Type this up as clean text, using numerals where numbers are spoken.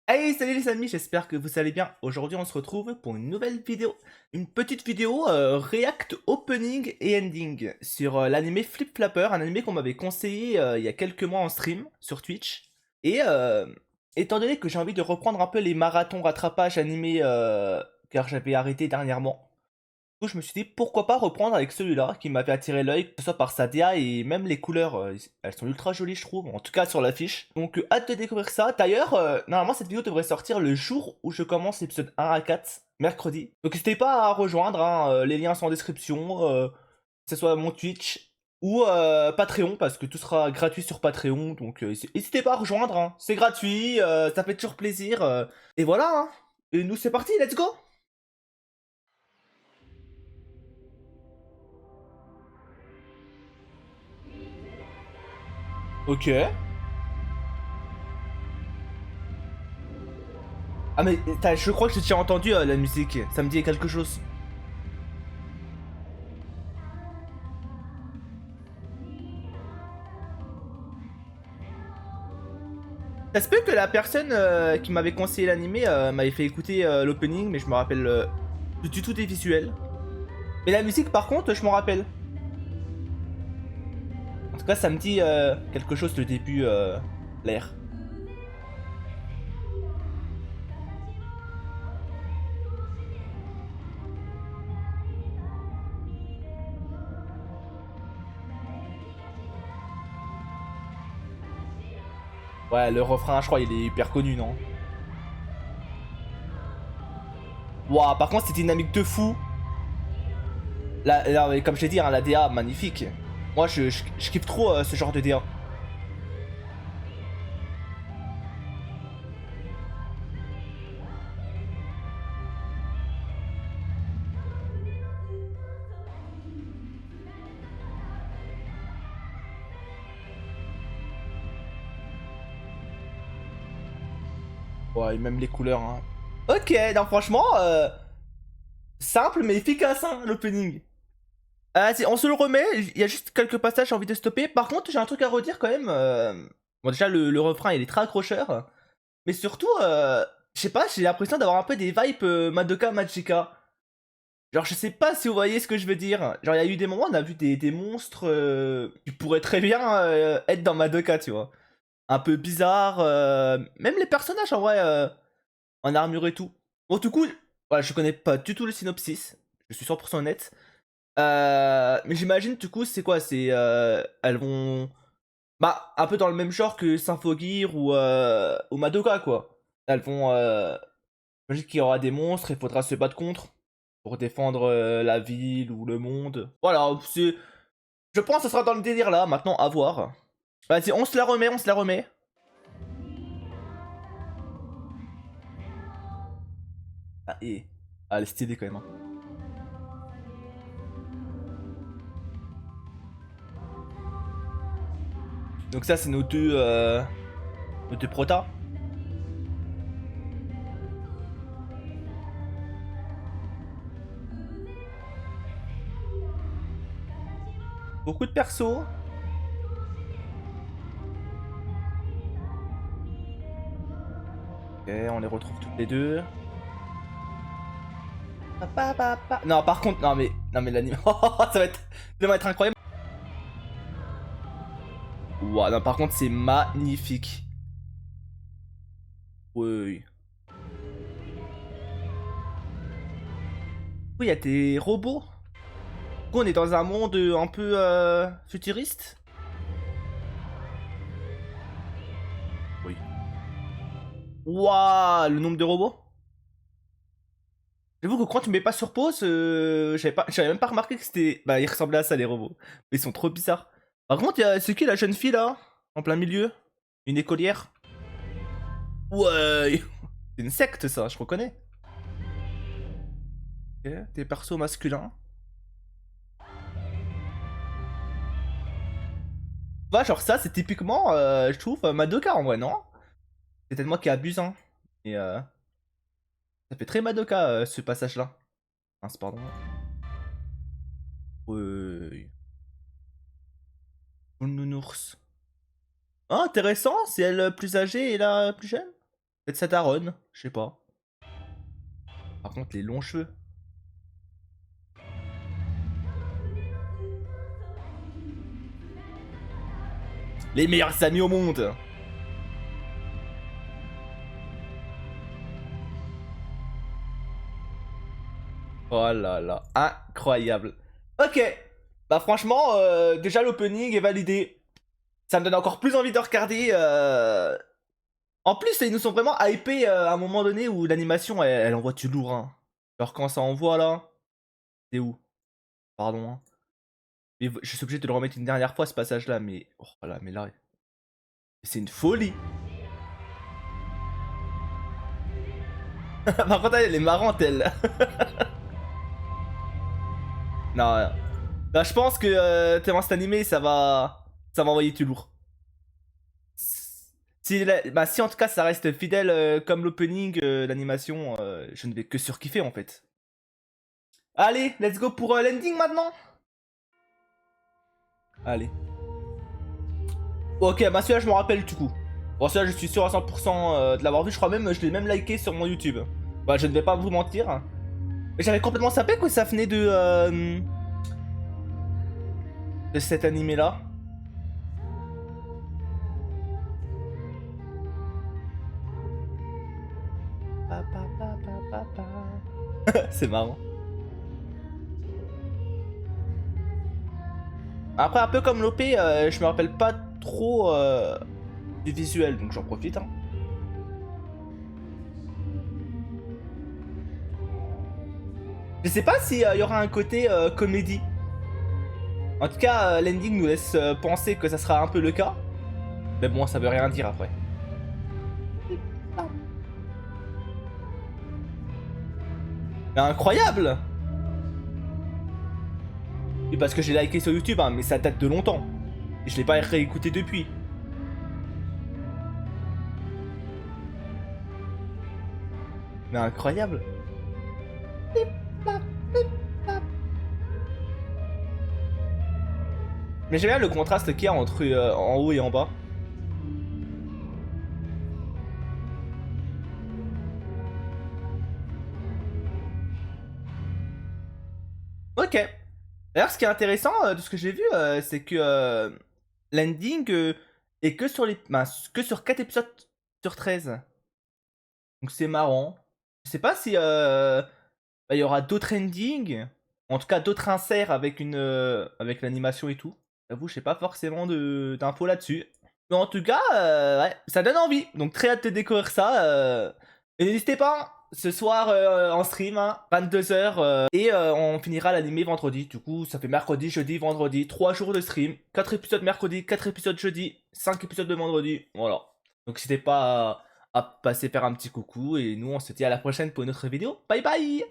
Hey, salut les amis, j'espère que vous allez bien. Aujourd'hui, on se retrouve pour une nouvelle vidéo, une petite vidéo React Opening et Ending sur l'anime Flip Flapper, un anime qu'on m'avait conseillé il y a quelques mois en stream sur Twitch. Et étant donné que j'ai envie de reprendre un peu les marathons rattrapage animés car j'avais arrêté dernièrement, du coup, je me suis dit pourquoi pas reprendre avec celui-là qui m'avait attiré l'œil, que ce soit par sa DA et même les couleurs, elles sont ultra jolies je trouve, en tout cas sur l'affiche. Donc hâte de découvrir ça. D'ailleurs, normalement cette vidéo devrait sortir le jour où je commence l'épisode 1 à 4, mercredi. Donc n'hésitez pas à rejoindre, hein, les liens sont en description, que ce soit mon Twitch ou Patreon, parce que tout sera gratuit sur Patreon. Donc n'hésitez pas à rejoindre, hein. C'est gratuit, ça fait toujours plaisir. Et voilà, hein. Et nous c'est parti, let's go! Ok. Ah mais je crois que j'ai déjà entendu la musique, ça me dit quelque chose. Ça se peut que la personne qui m'avait conseillé l'animé m'avait fait écouter l'opening, mais je me rappelle du tout des visuels. Mais la musique par contre, je m'en rappelle. En tout cas, ça me dit quelque chose le début, l'air. Ouais, le refrain, je crois, il est hyper connu, non? Waouh, par contre, c'est dynamique de fou. Là, comme je t'ai dit, hein, la DA, magnifique. Moi, je kiffe trop ce genre de DA. Ouais, et même les couleurs, hein. Ok, non, franchement, simple mais efficace, hein, l'opening. Vas-y, on se le remet. Il y a juste quelques passages, j'ai envie de stopper. Par contre, j'ai un truc à redire quand même. Bon, déjà, le refrain, il est très accrocheur. Mais surtout, je sais pas, j'ai l'impression d'avoir un peu des vibes Madoka Magica. Genre, je sais pas si vous voyez ce que je veux dire. Genre, il y a eu des moments, on a vu des monstres qui pourraient très bien être dans Madoka, tu vois. Un peu bizarre. Même les personnages, en vrai, en armure et tout. Bon, du coup, voilà, je connais pas du tout le synopsis. Je suis 100% honnête. Mais j'imagine du coup c'est quoi? C'est elles vont bah un peu dans le même genre que Symphogear ou Madoka quoi. Elles vont j'imagine qu'il y aura des monstres, il faudra se battre contre pour défendre la ville ou le monde. Voilà, c'est je pense que ça sera dans le délire là, maintenant à voir. Vas-y, on se la remet, on se la remet. Ah et ah, elle est stylée quand même, hein. Donc ça c'est nos deux protas. Beaucoup de persos. Ok, on les retrouve toutes les deux. Non, par contre, non mais l'anime, ça va être incroyable. Ouah, non, par contre, c'est magnifique. Oui. Oui, il y a des robots. Du coup, on est dans un monde un peu futuriste. Oui. Ouah, le nombre de robots. J'avoue que quand tu mets pas sur pause, j'avais même pas remarqué que c'était. Bah, ils ressemblaient à ça, les robots. Mais ils sont trop bizarres. Par contre, c'est qui la jeune fille là? En plein milieu? Une écolière? Ouais. C'est une secte, ça, je reconnais. Ok, des persos masculins. Tu vois, genre ça, c'est typiquement, je trouve, Madoka en vrai, non? C'est peut-être moi qui abuse, hein. Et ça fait très Madoka, ce passage-là. Mince, pardon. Oui. Le nounours. Ah, intéressant, c'est elle plus âgée et la plus jeune? Peut-être sa daronne, je sais pas. Par contre, les longs cheveux. Les meilleurs amis au monde. Oh là là, incroyable. Ok, bah franchement, déjà l'opening est validé. Ça me donne encore plus envie de regarder. En plus, ils nous sont vraiment hypés à un moment donné où l'animation, elle envoie du lourd. Hein. Alors quand ça envoie là, c'est où? Pardon. Hein. Mais je suis obligé de le remettre une dernière fois ce passage là, mais... Oh là, mais là... C'est une folie. Par contre, elle est marrante, elle. Non, bah, je pense que tellement cet animé, ça va envoyer du lourd. Bah, si en tout cas ça reste fidèle comme l'opening, l'animation, je ne vais que surkiffer en fait. Allez, let's go pour l'ending maintenant. Allez. Ok, bah celui-là je m'en rappelle du coup. Bon, celui-là je suis sûr à 100% de l'avoir vu, je crois même, je l'ai même liké sur mon YouTube. Bah, je ne vais pas vous mentir. Mais j'avais complètement sapé que ça venait de cet animé là. C'est marrant. Après, un peu comme l'OP, je me rappelle pas trop du visuel, donc j'en profite. Hein. Je sais pas s'il y aura un côté comédie. En tout cas, l'ending nous laisse penser que ça sera un peu le cas. Mais bon, ça veut rien dire après. Mais incroyable! Oui, parce que j'ai liké sur YouTube, hein, mais ça date de longtemps. Et je l'ai pas réécouté depuis. Mais incroyable! Mais j'aime bien le contraste qu'il y a entre en haut et en bas. Ok. D'ailleurs, ce qui est intéressant de ce que j'ai vu, c'est que l'ending est que sur que sur 4 épisodes sur 13. Donc c'est marrant. Je sais pas si bah, il y aura d'autres endings, en tout cas d'autres inserts avec une avec l'animation et tout. J'avoue, je sais pas forcément d'infos là-dessus. Mais en tout cas, ouais, ça donne envie. Donc très hâte de découvrir ça. Et n'hésitez pas, ce soir en stream, hein, 22h, et on finira l'animé vendredi. Du coup, ça fait mercredi, jeudi, vendredi, 3 jours de stream. 4 épisodes mercredi, 4 épisodes jeudi, 5 épisodes de vendredi. Voilà. Donc n'hésitez pas à passer faire un petit coucou. Et nous, on se dit à la prochaine pour une autre vidéo. Bye bye!